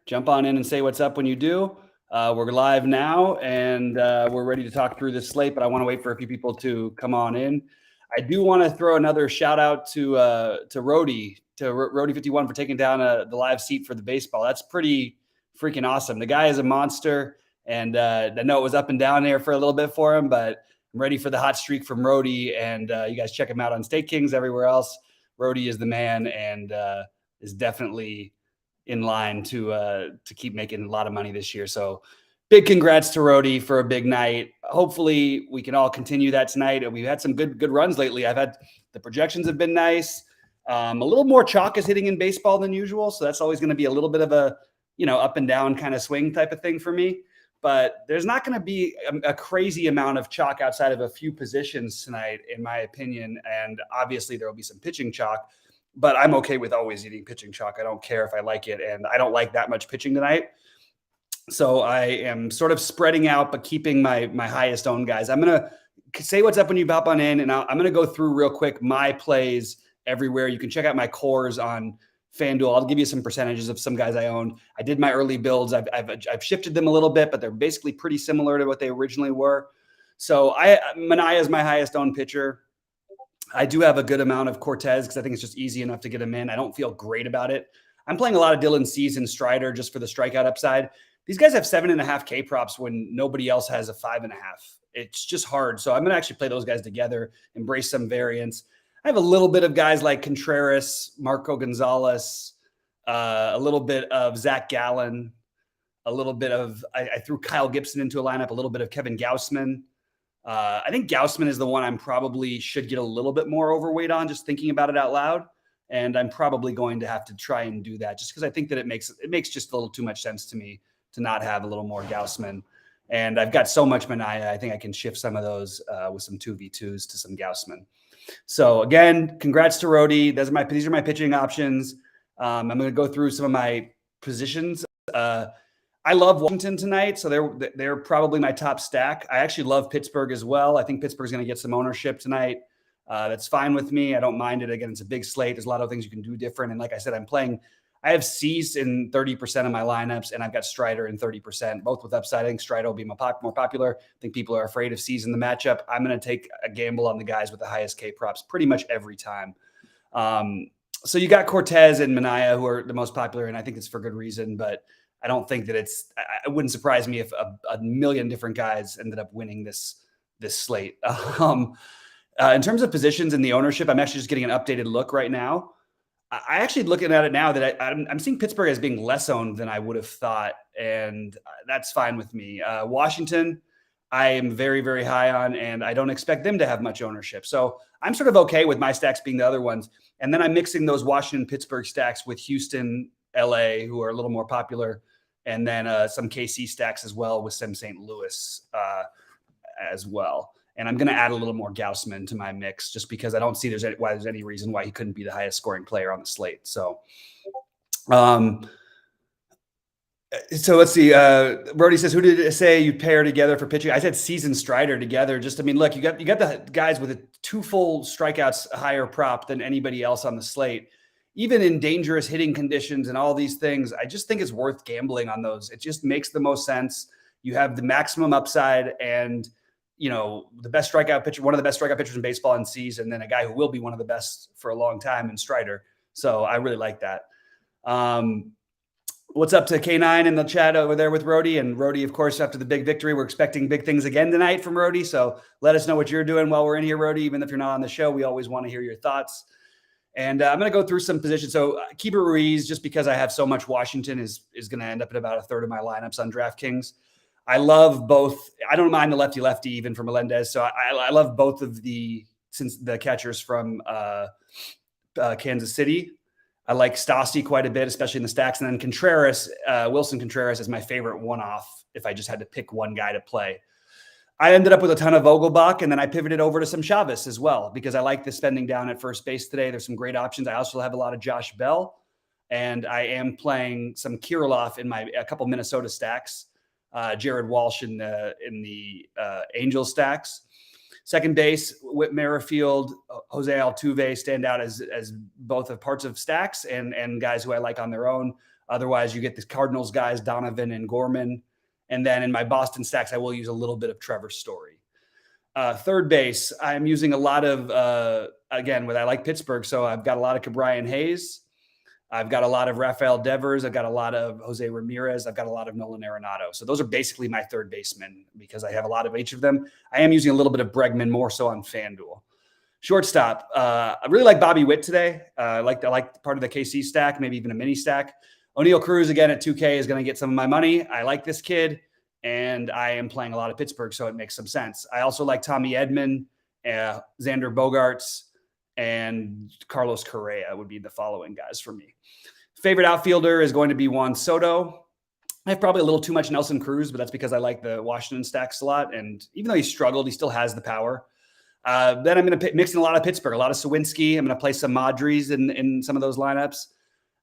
Jump on in and say what's up when you do. We're live now, and we're ready to talk through this slate, but I want to wait for a few people to come on in. I do want to throw another shout out to Rody, to Rody51 for taking down the live seat for the baseball. That's pretty freaking awesome. The guy is a monster, and I know it was up and down there for a little bit for him, but I'm ready for the hot streak from Rody, and you guys check him out on State Kings, everywhere else. Rody is the man, and is definitely in line to keep making a lot of money this year. So big congrats to Rody for a big night. Hopefully we can all continue that tonight. We've had some good runs lately. The projections have been nice. A little more chalk is hitting in baseball than usual. So that's always going to be a little bit of a, up and down kind of swing type of thing for me. But there's not going to be a crazy amount of chalk outside of a few positions tonight, in my opinion. And obviously there will be some pitching chalk, but I'm okay with always eating pitching chalk. I don't care if I like it. And I don't like that much pitching tonight. So I am sort of spreading out, but keeping my highest owned guys. I'm going to say what's up when you pop on in, and I'm going to go through real quick my plays everywhere. You can check out my cores on FanDuel. I'll give you some percentages of some guys I owned. I did my early builds. I've shifted them a little bit, but they're basically pretty similar to what they originally were. So Manaea is my highest owned pitcher. I do have a good amount of Cortez because I think it's just easy enough to get him in. I don't feel great about it. I'm playing a lot of Dylan Cease and Strider just for the strikeout upside. These guys have 7.5 K props when nobody else has a 5.5. It's just hard. So I'm going to actually play those guys together, embrace some variance. I have a little bit of guys like Contreras, Marco Gonzalez, a little bit of Zach Gallen, a little bit of, I threw Kyle Gibson into a lineup, a little bit of Kevin Gausman. I think Gausman is the one I'm probably should get a little bit more overweight on, just thinking about it out loud. And I'm probably going to have to try and do that just because I think that it makes just a little too much sense to me to not have a little more Gausman. And I've got so much Manaea, I think I can shift some of those with some 2v2s to some Gausman. So again, congrats to Rody. These are my pitching options. I'm going to go through some of my positions. I love Washington tonight, so they're probably my top stack. I actually love Pittsburgh as well. I think Pittsburgh's going to get some ownership tonight. That's fine with me. I don't mind it. Again, it's a big slate. There's a lot of things you can do different. And like I said, I have Cease in 30% of my lineups, and I've got Strider in 30%, both with upside. I think Strider will be more popular. I think people are afraid of Cease in the matchup. I'm going to take a gamble on the guys with the highest K props pretty much every time. So you got Cortez and Manaea, who are the most popular, and I think it's for good reason, but I don't think that it wouldn't surprise me if a million different guys ended up winning this slate. In terms of positions in the ownership, I'm actually just getting an updated look right now. I actually looking at it now that I'm seeing Pittsburgh as being less owned than I would have thought, and that's fine with me. Washington, I am very, very high on, and I don't expect them to have much ownership. So I'm sort of okay with my stacks being the other ones. And then I'm mixing those Washington-Pittsburgh stacks with Houston, LA, who are a little more popular, and then some KC stacks as well with some St. Louis as well. And I'm going to add a little more Gausman to my mix just because I don't see there's any reason why he couldn't be the highest scoring player on the slate. So, let's see. Brody says, who did it say you pair together for pitching? I said Season Strider together. Look, you got the guys with 2 full strikeouts higher prop than anybody else on the slate. Even in dangerous hitting conditions and all these things, I just think it's worth gambling on those. It just makes the most sense. You have the maximum upside and the best strikeout pitcher, one of the best strikeout pitchers in baseball in Cease, and then a guy who will be one of the best for a long time in Strider. So I really like that. What's up to K9 in the chat over there with Rody? And Rody, of course, after the big victory, we're expecting big things again tonight from Rody. So let us know what you're doing while we're in here, Rody. Even if you're not on the show, we always want to hear your thoughts. And I'm going to go through some positions. So Keeper Ruiz, just because I have so much Washington, is going to end up at about a third of my lineups on DraftKings. I love both. I don't mind the lefty even for Melendez. So I love both of the catchers from Kansas City. I like Stassi quite a bit, especially in the stacks. And then Contreras, Wilson Contreras is my favorite one-off if I just had to pick one guy to play. I ended up with a ton of Vogelbach, and then I pivoted over to some Chavez as well because I like the spending down at first base today. There's some great options. I also have a lot of Josh Bell, and I am playing some Kirilloff in a couple Minnesota stacks. Jared Walsh in the Angels stacks. Second base, Whit Merrifield, Jose Altuve stand out as both of parts of stacks and guys who I like on their own. Otherwise, you get the Cardinals guys, Donovan and Gorman. And then in my Boston stacks, I will use a little bit of Trevor Story. Third base, I'm using a lot of, again, I like Pittsburgh, so I've got a lot of Cabrian Hayes. I've got a lot of Rafael Devers. I've got a lot of Jose Ramirez. I've got a lot of Nolan Arenado. So those are basically my third basemen because I have a lot of each of them. I am using a little bit of Bregman more so on FanDuel. Shortstop, I really like Bobby Witt today. I like part of the KC stack, maybe even a mini stack. O'Neal Cruz again at 2K is going to get some of my money. I like this kid, and I am playing a lot of Pittsburgh, so it makes some sense. I also like Tommy Edman, Xander Bogaerts, and Carlos Correa would be the following guys for me. Favorite outfielder is going to be Juan Soto. I have probably a little too much Nelson Cruz, but that's because I like the Washington stacks a lot. And even though he struggled, he still has the power. Then I'm going to mix in a lot of Pittsburgh, a lot of Sawinski. I'm going to play some Madries in some of those lineups.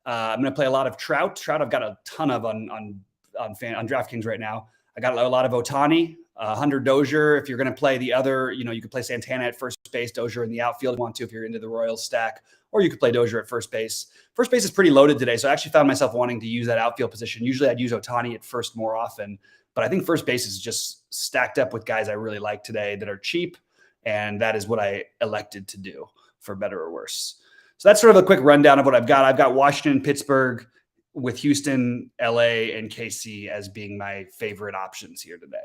I'm going to play a lot of Trout. I've got a ton of on DraftKings right now. I got a lot of Ohtani, Hunter Dozier. If you're going to play the other, you could play Santana at first base, Dozier in the outfield if you want to, if you're into the Royals stack, or you could play Dozier at first base. First base is pretty loaded today, so I actually found myself wanting to use that outfield position. Usually I'd use Ohtani at first more often, but I think first base is just stacked up with guys I really like today that are cheap, and that is what I elected to do, for better or worse. So that's sort of a quick rundown of what I've got. I've got Washington, Pittsburgh, with Houston, LA, and KC as being my favorite options here today.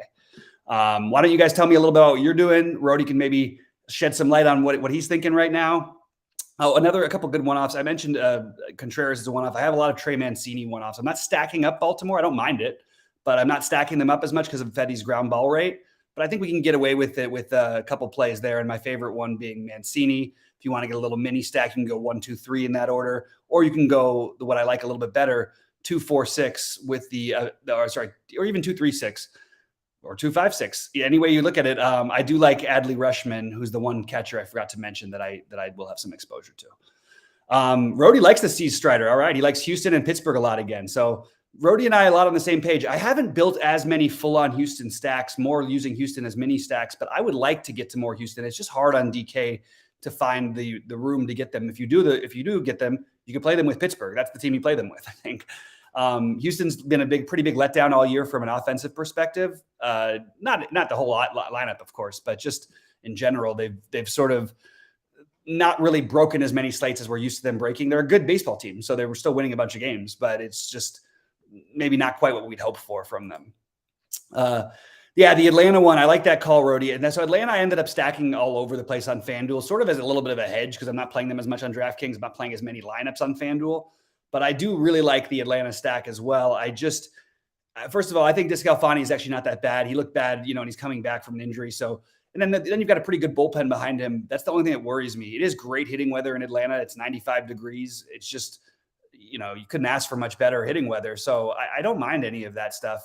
Why don't you guys tell me a little bit about what you're doing? Rody can maybe shed some light on what he's thinking right now. Oh, a couple good one-offs. I mentioned Contreras is a one-off. I have a lot of Trey Mancini one-offs. I'm not stacking up Baltimore. I don't mind it, but I'm not stacking them up as much because of Fetty's ground ball rate. But I think we can get away with it with a couple plays there. And my favorite one being Mancini. If you want to get a little mini stack, you can go 1, 2, 3 in that order, or you can go what I like a little bit better, 2, 4, 6 with or even 2, 3, 6 or 2, 5, 6. Any way you look at it, I do like Adley Rutschman, who's the one catcher I forgot to mention that I will have some exposure to. Rody likes the Steve Strider. All right, he likes Houston and Pittsburgh a lot again. So Rody and I a lot on the same page. I haven't built as many full-on Houston stacks, more using Houston as mini stacks, but I would like to get to more Houston. It's just hard on DK to find the room to get them. If you do get them, you can play them with Pittsburgh. That's the team you play them with, I think. Houston's been a pretty big letdown all year from an offensive perspective. Not the whole lineup, of course, but just in general, they've sort of not really broken as many slates as we're used to them breaking. They're a good baseball team, so they were still winning a bunch of games, but it's just maybe not quite what we'd hope for from them. Yeah, the Atlanta one, I like that call, Rody. And so Atlanta, I ended up stacking all over the place on FanDuel, sort of as a little bit of a hedge because I'm not playing them as much on DraftKings. I'm not playing as many lineups on FanDuel. But I do really like the Atlanta stack as well. First of all, I think Descalfani is actually not that bad. He looked bad, and he's coming back from an injury. So, and then you've got a pretty good bullpen behind him. That's the only thing that worries me. It is great hitting weather in Atlanta. It's 95 degrees. It's just, you couldn't ask for much better hitting weather. So I don't mind any of that stuff.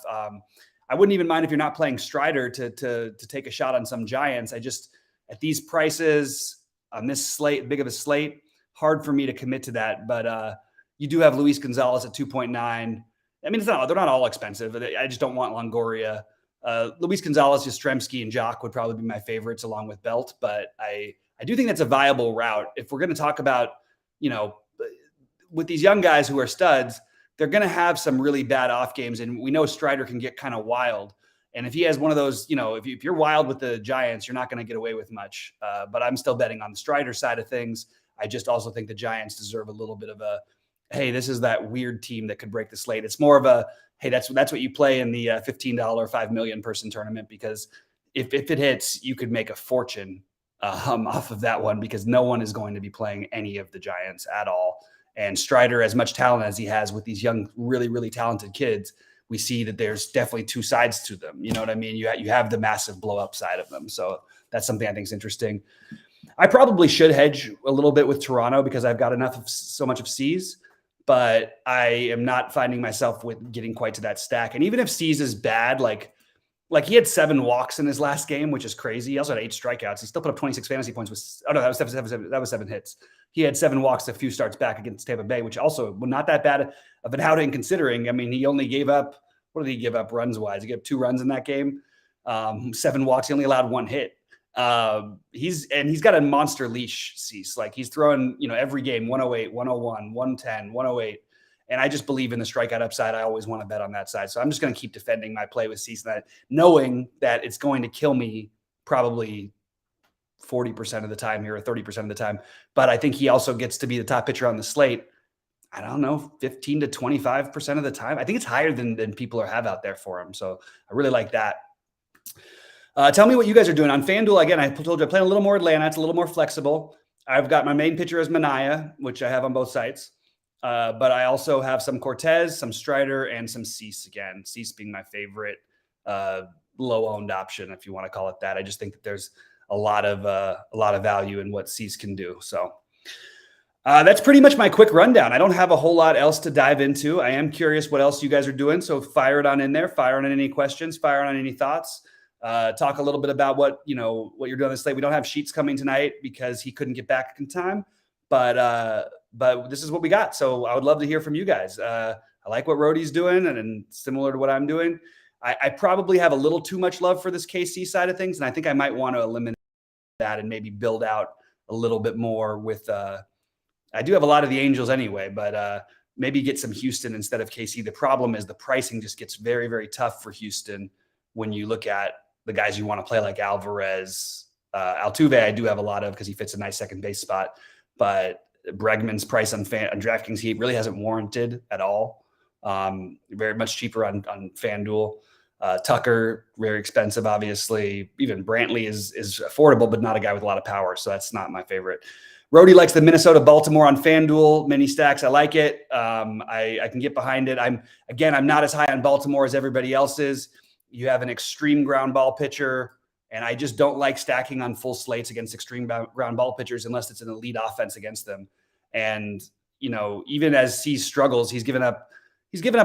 I wouldn't even mind if you're not playing Strider to take a shot on some Giants. At these prices on this slate, big of a slate, hard for me to commit to that. But you do have Luis Gonzalez at 2.9. I mean, they're not all expensive. I just don't want Longoria. Luis Gonzalez, Yastrzemski, and Jock would probably be my favorites along with Belt. But I do think that's a viable route. If we're going to talk about, with these young guys who are studs, they're going to have some really bad off games. And we know Strider can get kind of wild. And if he has one of those, if you're wild with the Giants, you're not going to get away with much. But I'm still betting on the Strider side of things. I just also think the Giants deserve a little bit of a, hey, this is that weird team that could break the slate. It's more of a, hey, that's what you play in the $15 5 million person tournament, because if it hits, you could make a fortune off of that one, because no one is going to be playing any of the Giants at all. And Strider, as much talent as he has with these young, really, really talented kids, we see that there's definitely two sides to them. You know what I mean? You have the massive blow up side of them. So that's something I think is interesting. I probably should hedge a little bit with Toronto because I've got so much of C's, but I am not finding myself with getting quite to that stack. And even if C's is bad, like he had 7 walks in his last game, which is crazy. He also had 8 strikeouts. He still put up 26 fantasy points. That was 7 hits. He had 7 walks a few starts back against Tampa Bay, which also not that bad of an outing considering. I mean, he only gave up, what did he give up runs wise? He gave up 2 runs in that game, 7 walks. He only allowed 1 hit. He's got a monster leash, Cease. Like he's throwing, every game 108, 101, 110, 108. And I just believe in the strikeout upside. I always want to bet on that side. So I'm just going to keep defending my play with Cease, knowing that it's going to kill me probably 40% of the time here or 30% of the time. But I think he also gets to be the top pitcher on the slate. I don't know, 15 to 25% of the time. I think it's higher than people have out there for him. So I really like that. Tell me what you guys are doing on FanDuel. Again, I told you I play a little more Atlanta. It's a little more flexible. I've got my main pitcher as Manaea, which I have on both sites. But I also have some Cortez, some Strider, and some Cease again. Cease being my favorite low-owned option, if you want to call it that. I just think that there's a lot of value in what Cease can do. So that's pretty much my quick rundown. I don't have a whole lot else to dive into. I am curious what else you guys are doing. So fire it on in there. Fire on any questions. Fire on any thoughts. Talk a little bit about what you're doing on the slate. We don't have Sheets coming tonight because he couldn't get back in time, but this is what we got. So I would love to hear from you guys. I like what Rhodey's doing and similar to what I'm doing. I probably have a little too much love for this KC side of things. And I think I might want to eliminate that and maybe build out a little bit more with, I do have a lot of the Angels anyway, but maybe get some Houston instead of KC. The problem is the pricing just gets very, very tough for Houston when you look at the guys you want to play like Alvarez. Altuve I do have a lot of because he fits a nice second base spot, but Bregman's price on DraftKings, he really hasn't warranted at all. Very much cheaper on FanDuel. Tucker, very expensive, obviously. Even Brantley is affordable, but not a guy with a lot of power, so that's not my favorite. Rhodey likes the Minnesota-Baltimore on FanDuel mini stacks. I like it. I can get behind it. I'm not as high on Baltimore as everybody else is. You have an extreme ground ball pitcher, and I just don't like stacking on full slates against extreme ground ball pitchers unless it's an elite offense against them. And even as he struggles, he's given up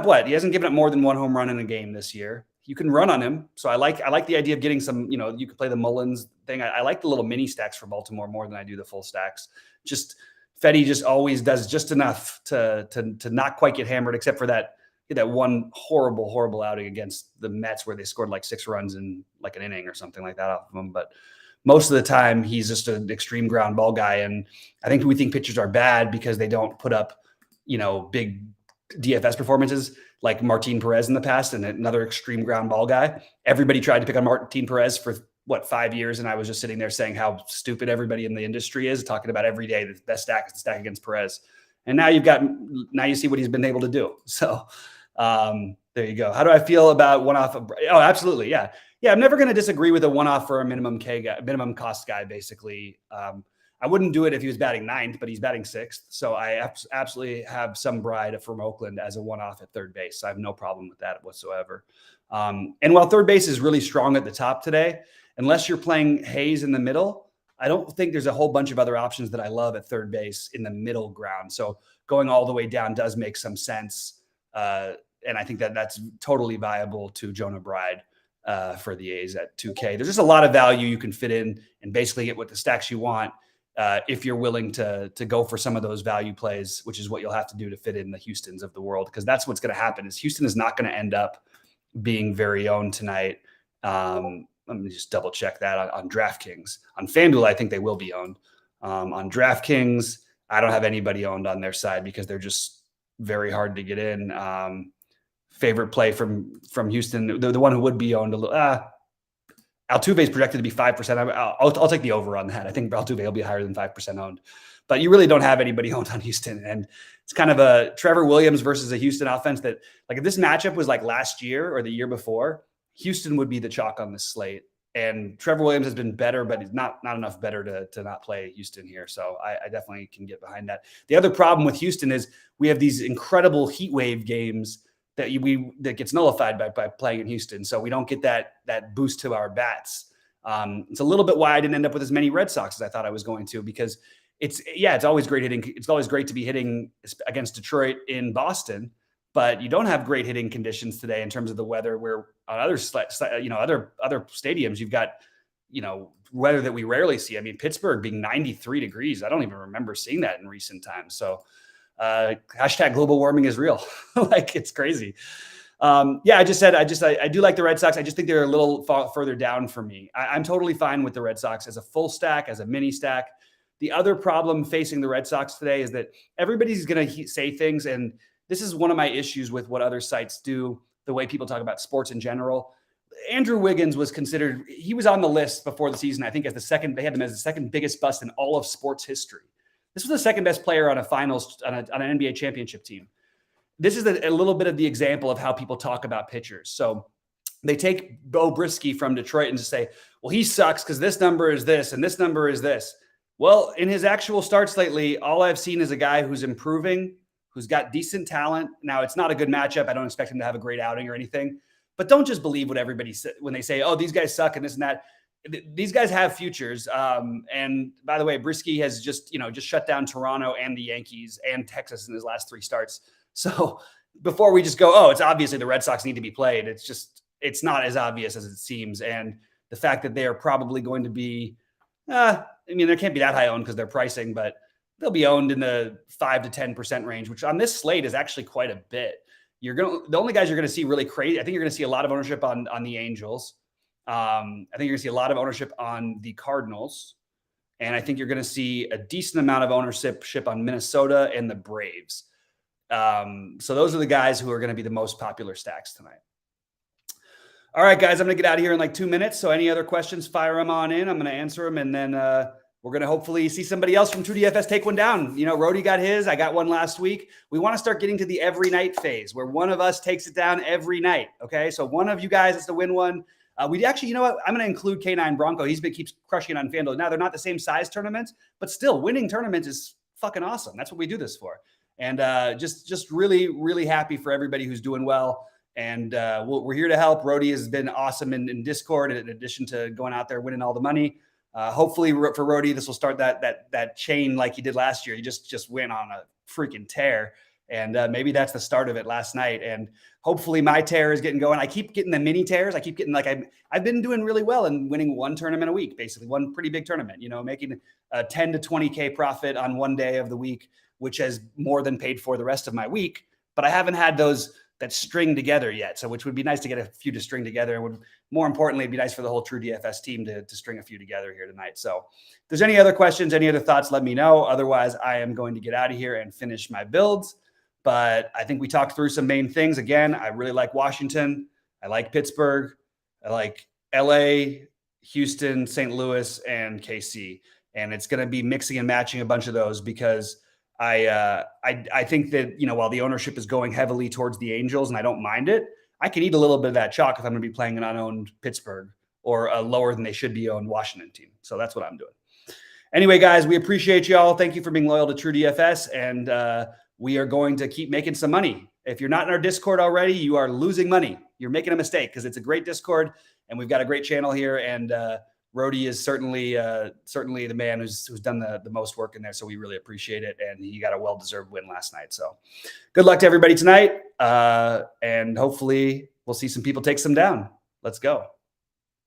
what? He hasn't given up more than one home run in a game this year. You can run on him. So I like the idea of getting some, you can play the Mullins thing. I like the little mini stacks for Baltimore more than I do the full stacks. Just Fetty just always does just enough to not quite get hammered, except for that one horrible outing against the Mets where they scored like 6 runs in like an inning or something like that off of him. But most of the time he's just an extreme ground ball guy. And I think we think pitchers are bad because they don't put up, big DFS performances like Martin Perez in the past and another extreme ground ball guy. Everybody tried to pick on Martin Perez for 5 years. And I was just sitting there saying how stupid everybody in the industry is, talking about every day the best stack is the stack against Perez. And now you see what he's been able to do. So there you go. How do I feel about one-off? Oh, absolutely. Yeah. I'm never going to disagree with a one-off for a minimum cost guy, basically. I wouldn't do it if he was batting 9th, but he's batting 6th. So I absolutely have some Bride from Oakland as a one-off at third base. So I have no problem with that whatsoever. And while third base is really strong at the top today, unless you're playing Hayes in the middle, I don't think there's a whole bunch of other options that I love at third base in the middle ground. So going all the way down does make some sense. And I think that's totally viable to Jonah Bride for the A's at 2K. There's just a lot of value you can fit in and basically get what the stacks you want if you're willing to go for some of those value plays, which is what you'll have to do to fit in the Houstons of the world, because that's what's going to happen. Is Houston is not going to end up being very owned tonight. Let me just double check that on DraftKings. On FanDuel, I think they will be owned. On DraftKings, I don't have anybody owned on their side because they're just very hard to get in. Favorite play from Houston, the one who would be owned a little. Altuve is projected to be 5%. I'll take the over on that. I think Altuve will be higher than 5% owned, but you really don't have anybody owned on Houston. And it's kind of a Trevor Williams versus a Houston offense that, like, if this matchup was like last year or the year before, Houston would be the chalk on this slate. And Trevor Williams has been better, but he's not enough better to not play Houston here. So I definitely can get behind that. The other problem with Houston is we have these incredible heat wave games that gets nullified by playing in Houston. So we don't get that boost to our bats. It's a little bit why I didn't end up with as many Red Sox as I thought I was going to, because it's always great hitting. It's always great to be hitting against Detroit in Boston, but you don't have great hitting conditions today in terms of the weather, where on other stadiums, you've got, weather that we rarely see. I mean, Pittsburgh being 93 degrees. I don't even remember seeing that in recent times. So hashtag global warming is real. Like, it's crazy. I do like the Red Sox. I just think they're a little further down for me. I'm totally fine with the Red Sox as a full stack, as a mini stack. The other problem facing the Red Sox today is that everybody's going to say things, and this is one of my issues with what other sites do, the way people talk about sports in general. Andrew Wiggins was considered, he was on the list before the season, I think, as the second, they had him as the second biggest bust in all of sports history. This was the second best player on a finals, on an NBA championship team. This is a little bit of the example of how people talk about pitchers. So they take Bo Brisky from Detroit and just say, well, he sucks because this number is this and this number is this. Well, in his actual starts lately, all I've seen is a guy who's improving, who's got decent talent. Now, it's not a good matchup. I don't expect him to have a great outing or anything. But don't just believe what everybody says when they say, oh, these guys suck and this and that. These guys have futures. And by the way, Brisky has just shut down Toronto and the Yankees and Texas in his last 3 starts. So before we just go, oh, it's obviously the Red Sox need to be played. It's not as obvious as it seems. And the fact that they are probably going to be, I mean, they can't be that high owned because they're pricing, but they'll be owned in the 5 to 10% range, which on this slate is actually quite a bit. The only guys you're going to see really crazy, I think you're going to see a lot of ownership on the Angels. I think you're going to see a lot of ownership on the Cardinals. And I think you're going to see a decent amount of ownership on Minnesota and the Braves. So those are the guys who are going to be the most popular stacks tonight. All right, guys, I'm going to get out of here in like 2 minutes. So any other questions, fire them on in. I'm going to answer them. And then we're going to hopefully see somebody else from True DFS take one down. Rody got his. I got one last week. We want to start getting to the every night phase where one of us takes it down every night. Okay, so one of you guys has to win one. We actually, you know what? I'm going to include K9 Bronco. Keeps crushing it on FanDuel. Now, they're not the same size tournaments, but still winning tournaments is fucking awesome. That's what we do this for. And just really, really happy for everybody who's doing well. And we're here to help. Rody has been awesome in Discord, in addition to going out there winning all the money. Hopefully for Rody, this will start that chain like he did last year. He just went on a freaking tear. And maybe that's the start of it last night. And hopefully my tear is getting going. I keep getting the mini tears. I keep getting I've been doing really well and winning one tournament a week, basically one pretty big tournament, making a 10 to 20K profit on one day of the week, which has more than paid for the rest of my week. But I haven't had those that string together yet. So which would be nice to get a few to string together. And would more importantly, it'd be nice for the whole True DFS team to string a few together here tonight. So if there's any other questions, any other thoughts, let me know. Otherwise, I am going to get out of here and finish my builds. But I think we talked through some main things. Again, I really like Washington. I like Pittsburgh. I like LA, Houston, St. Louis, and KC. And it's going to be mixing and matching a bunch of those because I think that, while the ownership is going heavily towards the Angels and I don't mind it, I can eat a little bit of that chalk if I'm going to be playing an unowned Pittsburgh or a lower than they should be owned Washington team. So that's what I'm doing. Anyway, guys, we appreciate you all. Thank you for being loyal to True DFS. And we are going to keep making some money. If you're not in our Discord already, you are losing money. You're making a mistake because it's a great Discord and we've got a great channel here. And Rody is certainly the man who's done the most work in there. So we really appreciate it. And he got a well-deserved win last night. So good luck to everybody tonight. And hopefully we'll see some people take some down. Let's go.